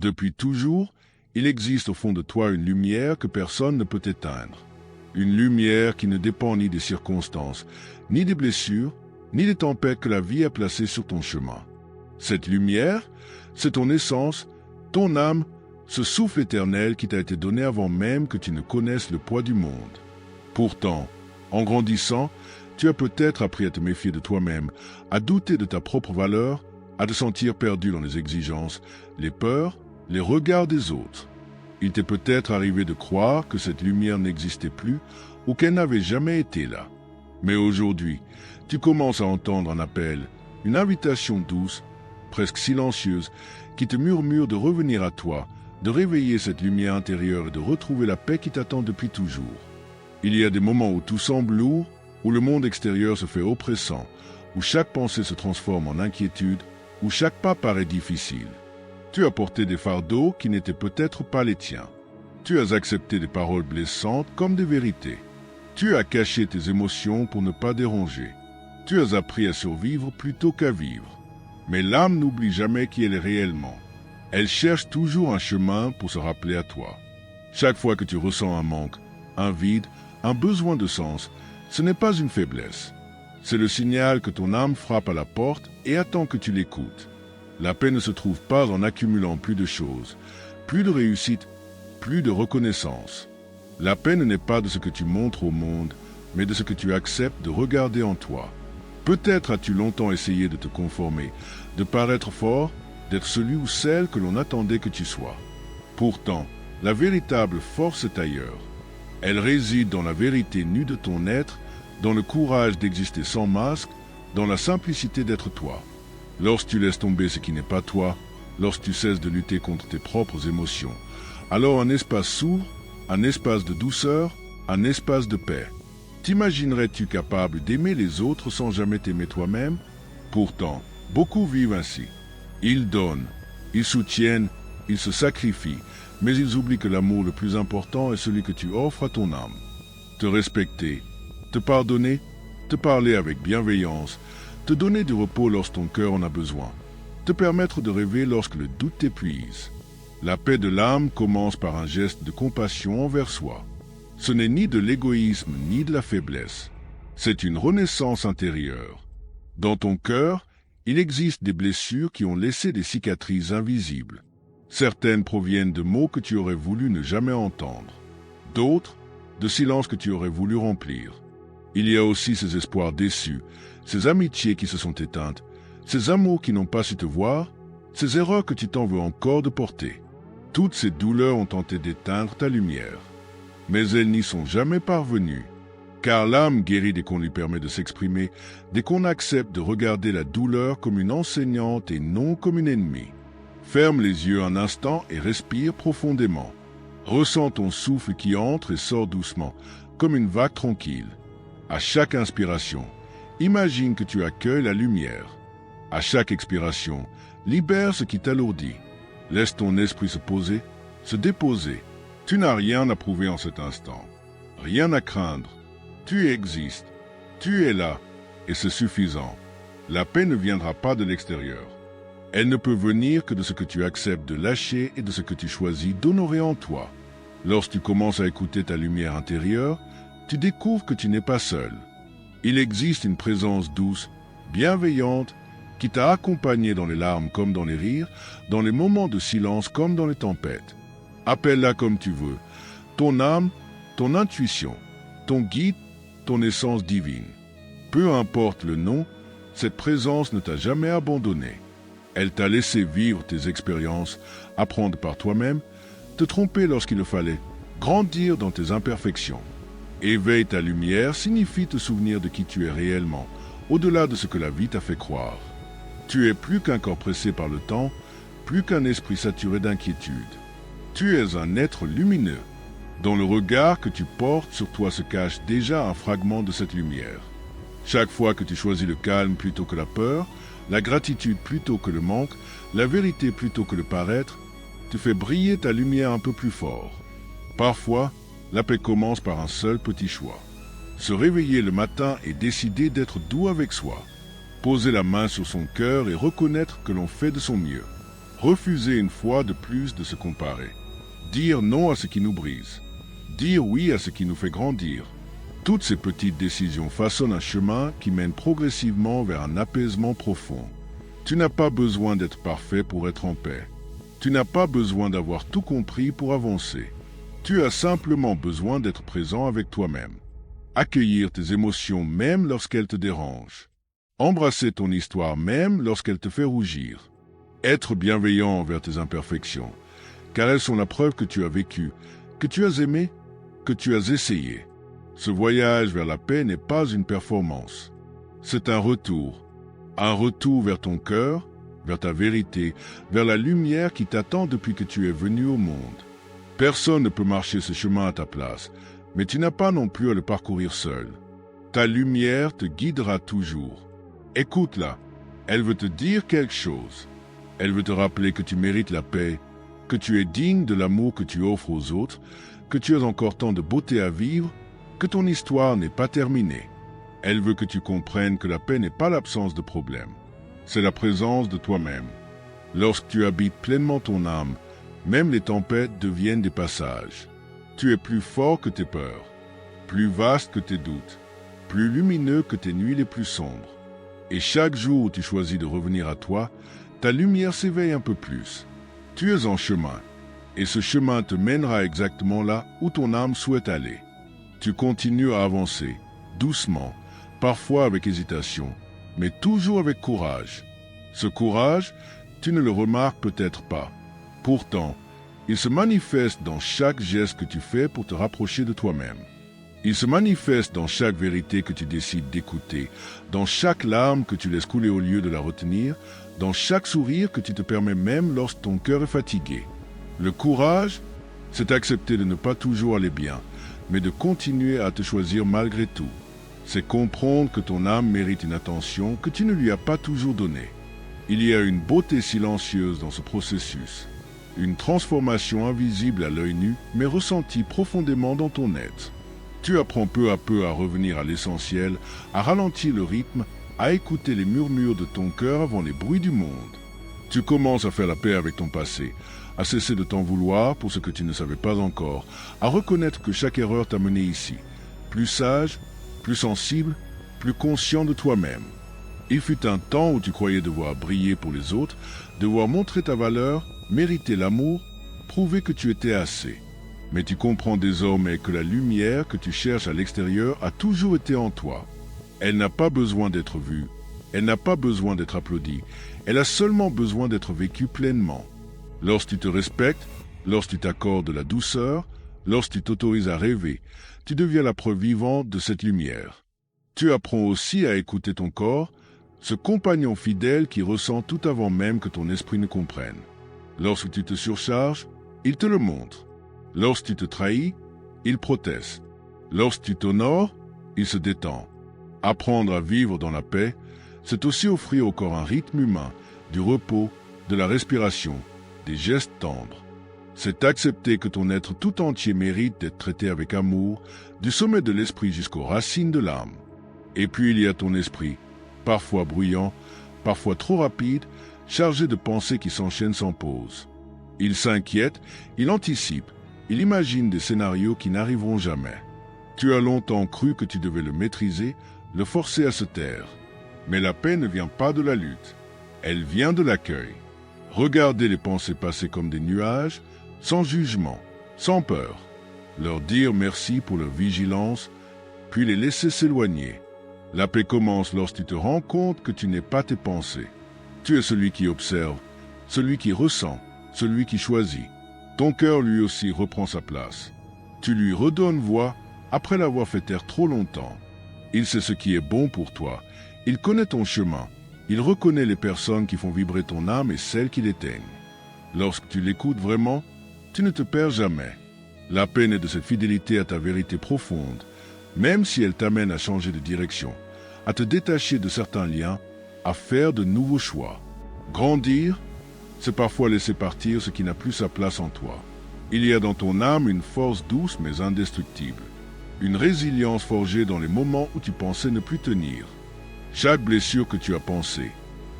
Depuis toujours, il existe au fond de toi une lumière que personne ne peut éteindre. Une lumière qui ne dépend ni des circonstances, ni des blessures, ni des tempêtes que la vie a placées sur ton chemin. Cette lumière, c'est ton essence, ton âme, ce souffle éternel qui t'a été donné avant même que tu ne connaisses le poids du monde. Pourtant, en grandissant, tu as peut-être appris à te méfier de toi-même, à douter de ta propre valeur, à te sentir perdu dans les exigences, les peurs, les regards des autres. Il t'est peut-être arrivé de croire que cette lumière n'existait plus ou qu'elle n'avait jamais été là. Mais aujourd'hui, tu commences à entendre un appel, une invitation douce, presque silencieuse, qui te murmure de revenir à toi, de réveiller cette lumière intérieure et de retrouver la paix qui t'attend depuis toujours. Il y a des moments où tout semble lourd, où le monde extérieur se fait oppressant, où chaque pensée se transforme en inquiétude, où chaque pas paraît difficile. Tu as porté des fardeaux qui n'étaient peut-être pas les tiens. Tu as accepté des paroles blessantes comme des vérités. Tu as caché tes émotions pour ne pas déranger. Tu as appris à survivre plutôt qu'à vivre. Mais l'âme n'oublie jamais qui elle est réellement. Elle cherche toujours un chemin pour se rappeler à toi. Chaque fois que tu ressens un manque, un vide, un besoin de sens, ce n'est pas une faiblesse. C'est le signal que ton âme frappe à la porte et attend que tu l'écoutes. La paix ne se trouve pas en accumulant plus de choses, plus de réussite, plus de reconnaissance. La paix ne naît pas de ce que tu montres au monde, mais de ce que tu acceptes de regarder en toi. Peut-être as-tu longtemps essayé de te conformer, de paraître fort, d'être celui ou celle que l'on attendait que tu sois. Pourtant, la véritable force est ailleurs. Elle réside dans la vérité nue de ton être, dans le courage d'exister sans masque, dans la simplicité d'être toi. Lorsque tu laisses tomber ce qui n'est pas toi, lorsque tu cesses de lutter contre tes propres émotions, alors un espace s'ouvre, un espace de douceur, un espace de paix. T'imaginerais-tu capable d'aimer les autres sans jamais t'aimer toi-même? Pourtant, beaucoup vivent ainsi. Ils donnent, ils soutiennent, ils se sacrifient, mais ils oublient que l'amour le plus important est celui que tu offres à ton âme. Te respecter, te pardonner, te parler avec bienveillance, te donner du repos lorsque ton cœur en a besoin, te permettre de rêver lorsque le doute t'épuise. La paix de l'âme commence par un geste de compassion envers soi. Ce n'est ni de l'égoïsme ni de la faiblesse. C'est une renaissance intérieure. Dans ton cœur, il existe des blessures qui ont laissé des cicatrices invisibles. Certaines proviennent de mots que tu aurais voulu ne jamais entendre. D'autres, de silences que tu aurais voulu remplir. Il y a aussi ces espoirs déçus, ces amitiés qui se sont éteintes, ces amours qui n'ont pas su te voir, ces erreurs que tu t'en veux encore de porter. Toutes ces douleurs ont tenté d'éteindre ta lumière. Mais elles n'y sont jamais parvenues. Car l'âme guérit dès qu'on lui permet de s'exprimer, dès qu'on accepte de regarder la douleur comme une enseignante et non comme une ennemie. Ferme les yeux un instant et respire profondément. Ressens ton souffle qui entre et sort doucement, comme une vague tranquille. À chaque inspiration, imagine que tu accueilles la lumière. À chaque expiration, libère ce qui t'alourdit. Laisse ton esprit se poser, se déposer. Tu n'as rien à prouver en cet instant. Rien à craindre. Tu existes. Tu es là. Et c'est suffisant. La paix ne viendra pas de l'extérieur. Elle ne peut venir que de ce que tu acceptes de lâcher et de ce que tu choisis d'honorer en toi. Lorsque tu commences à écouter ta lumière intérieure, tu découvres que tu n'es pas seul. Il existe une présence douce, bienveillante, qui t'a accompagné dans les larmes comme dans les rires, dans les moments de silence comme dans les tempêtes. Appelle-la comme tu veux, ton âme, ton intuition, ton guide, ton essence divine. Peu importe le nom, cette présence ne t'a jamais abandonné. Elle t'a laissé vivre tes expériences, apprendre par toi-même, te tromper lorsqu'il le fallait, grandir dans tes imperfections. Éveille ta lumière signifie te souvenir de qui tu es réellement, au-delà de ce que la vie t'a fait croire. Tu es plus qu'un corps pressé par le temps, plus qu'un esprit saturé d'inquiétude. Tu es un être lumineux. Dans le regard que tu portes sur toi se cache déjà un fragment de cette lumière. Chaque fois que tu choisis le calme plutôt que la peur, la gratitude plutôt que le manque, la vérité plutôt que le paraître, tu fais briller ta lumière un peu plus fort. Parfois, la paix commence par un seul petit choix. Se réveiller le matin et décider d'être doux avec soi. Poser la main sur son cœur et reconnaître que l'on fait de son mieux. Refuser une fois de plus de se comparer. Dire non à ce qui nous brise. Dire oui à ce qui nous fait grandir. Toutes ces petites décisions façonnent un chemin qui mène progressivement vers un apaisement profond. Tu n'as pas besoin d'être parfait pour être en paix. Tu n'as pas besoin d'avoir tout compris pour avancer. Tu as simplement besoin d'être présent avec toi-même. Accueillir tes émotions même lorsqu'elles te dérangent. Embrasser ton histoire même lorsqu'elle te fait rougir. Être bienveillant envers tes imperfections, car elles sont la preuve que tu as vécu, que tu as aimé, que tu as essayé. Ce voyage vers la paix n'est pas une performance. C'est un retour vers ton cœur, vers ta vérité, vers la lumière qui t'attend depuis que tu es venu au monde. Personne ne peut marcher ce chemin à ta place, mais tu n'as pas non plus à le parcourir seul. Ta lumière te guidera toujours. Écoute-la, elle veut te dire quelque chose. Elle veut te rappeler que tu mérites la paix, que tu es digne de l'amour que tu offres aux autres, que tu as encore tant de beauté à vivre, que ton histoire n'est pas terminée. Elle veut que tu comprennes que la paix n'est pas l'absence de problème, c'est la présence de toi-même. Lorsque tu habites pleinement ton âme, même les tempêtes deviennent des passages. Tu es plus fort que tes peurs, plus vaste que tes doutes, plus lumineux que tes nuits les plus sombres. Et chaque jour où tu choisis de revenir à toi, ta lumière s'éveille un peu plus. Tu es en chemin, et ce chemin te mènera exactement là où ton âme souhaite aller. Tu continues à avancer, doucement, parfois avec hésitation, mais toujours avec courage. Ce courage, tu ne le remarques peut-être pas. Pourtant, il se manifeste dans chaque geste que tu fais pour te rapprocher de toi-même. Il se manifeste dans chaque vérité que tu décides d'écouter, dans chaque larme que tu laisses couler au lieu de la retenir, dans chaque sourire que tu te permets même lorsque ton cœur est fatigué. Le courage, c'est accepter de ne pas toujours aller bien, mais de continuer à te choisir malgré tout. C'est comprendre que ton âme mérite une attention que tu ne lui as pas toujours donnée. Il y a une beauté silencieuse dans ce processus, une transformation invisible à l'œil nu, mais ressentie profondément dans ton être. Tu apprends peu à peu à revenir à l'essentiel, à ralentir le rythme, à écouter les murmures de ton cœur avant les bruits du monde. Tu commences à faire la paix avec ton passé, à cesser de t'en vouloir pour ce que tu ne savais pas encore, à reconnaître que chaque erreur t'a mené ici, plus sage, plus sensible, plus conscient de toi-même. Il fut un temps où tu croyais devoir briller pour les autres, devoir montrer ta valeur, mériter l'amour, prouver que tu étais assez. Mais tu comprends désormais que la lumière que tu cherches à l'extérieur a toujours été en toi. Elle n'a pas besoin d'être vue, elle n'a pas besoin d'être applaudie, elle a seulement besoin d'être vécue pleinement. Lorsque tu te respectes, lorsque tu t'accordes de la douceur, lorsque tu t'autorises à rêver, tu deviens la preuve vivante de cette lumière. Tu apprends aussi à écouter ton corps, ce compagnon fidèle qui ressent tout avant même que ton esprit ne comprenne. Lorsque tu te surcharges, il te le montre. Lorsque tu te trahis, il proteste. Lorsque tu t'honores, il se détend. Apprendre à vivre dans la paix, c'est aussi offrir au corps un rythme humain, du repos, de la respiration, des gestes tendres. C'est accepter que ton être tout entier mérite d'être traité avec amour, du sommet de l'esprit jusqu'aux racines de l'âme. Et puis il y a ton esprit, parfois bruyant, parfois trop rapide, chargé de pensées qui s'enchaînent sans pause. Il s'inquiète, il anticipe, il imagine des scénarios qui n'arriveront jamais. Tu as longtemps cru que tu devais le maîtriser, le forcer à se taire. Mais la paix ne vient pas de la lutte, elle vient de l'accueil. Regarder les pensées passer comme des nuages, sans jugement, sans peur. Leur dire merci pour leur vigilance, puis les laisser s'éloigner. La paix commence lorsque tu te rends compte que tu n'es pas tes pensées. Tu es celui qui observe, celui qui ressent, celui qui choisit. Ton cœur lui aussi reprend sa place. Tu lui redonnes voix après l'avoir fait taire trop longtemps. Il sait ce qui est bon pour toi. Il connaît ton chemin. Il reconnaît les personnes qui font vibrer ton âme et celles qui l'éteignent. Lorsque tu l'écoutes vraiment, tu ne te perds jamais. La paix naît de cette fidélité à ta vérité profonde, même si elle t'amène à changer de direction, à te détacher de certains liens, à faire de nouveaux choix. Grandir, c'est parfois laisser partir ce qui n'a plus sa place en toi. Il y a dans ton âme une force douce mais indestructible, une résilience forgée dans les moments où tu pensais ne plus tenir. Chaque blessure que tu as pensée,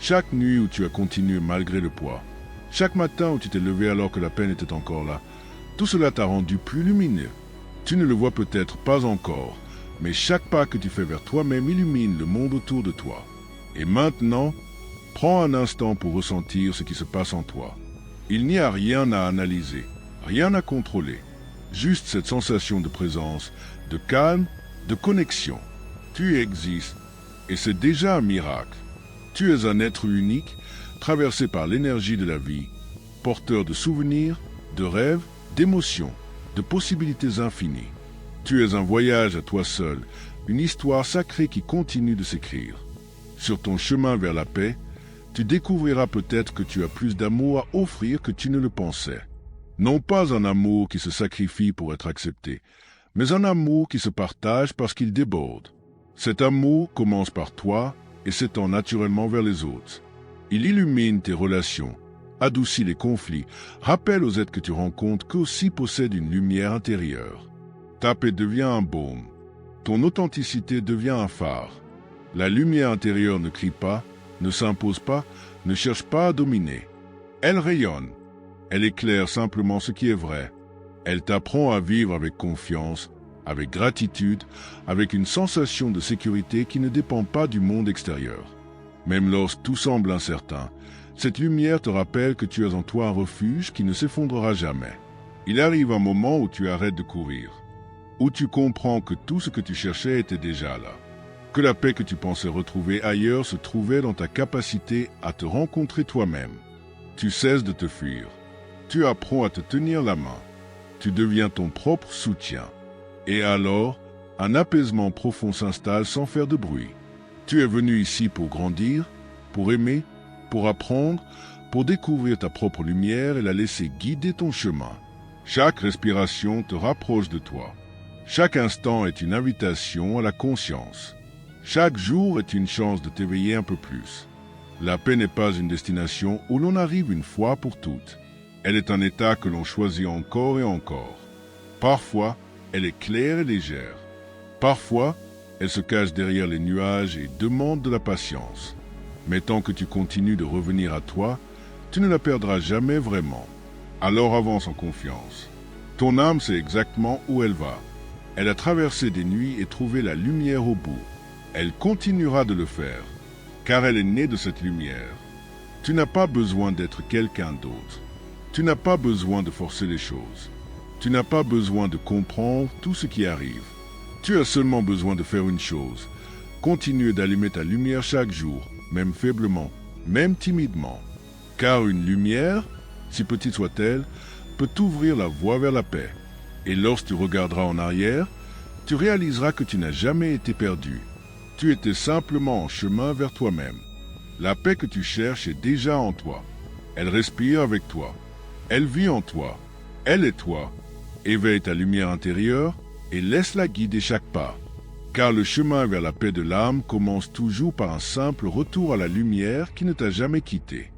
chaque nuit où tu as continué malgré le poids, Chaque matin où tu t'es levé alors que la peine était encore là, tout cela t'a rendu plus lumineux. Tu ne le vois peut-être pas encore, mais chaque pas que tu fais vers toi-même illumine le monde autour de toi. Et maintenant, prends un instant pour ressentir ce qui se passe en toi. Il n'y a rien à analyser, rien à contrôler, juste cette sensation de présence, de calme, de connexion. Tu existes, et c'est déjà un miracle. Tu es un être unique, traversé par l'énergie de la vie, porteur de souvenirs, de rêves, d'émotions, de possibilités infinies. Tu es un voyage à toi seul, une histoire sacrée qui continue de s'écrire. Sur ton chemin vers la paix, tu découvriras peut-être que tu as plus d'amour à offrir que tu ne le pensais. Non pas un amour qui se sacrifie pour être accepté, mais un amour qui se partage parce qu'il déborde. Cet amour commence par toi et s'étend naturellement vers les autres. Il illumine tes relations, adoucit les conflits, rappelle aux êtres que tu rencontres qu'eux aussi possèdent une lumière intérieure. Ta paix devient un baume. Ton authenticité devient un phare. La lumière intérieure ne crie pas, ne s'impose pas, ne cherche pas à dominer. Elle rayonne. Elle éclaire simplement ce qui est vrai. Elle t'apprend à vivre avec confiance, avec gratitude, avec une sensation de sécurité qui ne dépend pas du monde extérieur. Même lorsque tout semble incertain, cette lumière te rappelle que tu as en toi un refuge qui ne s'effondrera jamais. Il arrive un moment où tu arrêtes de courir, où tu comprends que tout ce que tu cherchais était déjà là, que la paix que tu pensais retrouver ailleurs se trouvait dans ta capacité à te rencontrer toi-même. Tu cesses de te fuir. Tu apprends à te tenir la main. Tu deviens ton propre soutien. Et alors, un apaisement profond s'installe sans faire de bruit. Tu es venu ici pour grandir, pour aimer, pour apprendre, pour découvrir ta propre lumière et la laisser guider ton chemin. Chaque respiration te rapproche de toi. Chaque instant est une invitation à la conscience. Chaque jour est une chance de t'éveiller un peu plus. La paix n'est pas une destination où l'on arrive une fois pour toutes. Elle est un état que l'on choisit encore et encore. Parfois, elle est claire et légère. Parfois, elle se cache derrière les nuages et demande de la patience. Mais tant que tu continues de revenir à toi, tu ne la perdras jamais vraiment. Alors avance en confiance. Ton âme sait exactement où elle va. Elle a traversé des nuits et trouvé la lumière au bout. Elle continuera de le faire, car elle est née de cette lumière. Tu n'as pas besoin d'être quelqu'un d'autre. Tu n'as pas besoin de forcer les choses. Tu n'as pas besoin de comprendre tout ce qui arrive. Tu as seulement besoin de faire une chose. Continuer d'allumer ta lumière chaque jour, même faiblement, même timidement. Car une lumière, si petite soit-elle, peut t'ouvrir la voie vers la paix. Et lorsque tu regarderas en arrière, tu réaliseras que tu n'as jamais été perdu. Tu étais simplement en chemin vers toi-même. La paix que tu cherches est déjà en toi. Elle respire avec toi. Elle vit en toi. Elle est toi. Éveille ta lumière intérieure et laisse-la guider chaque pas. Car le chemin vers la paix de l'âme commence toujours par un simple retour à la lumière qui ne t'a jamais quitté.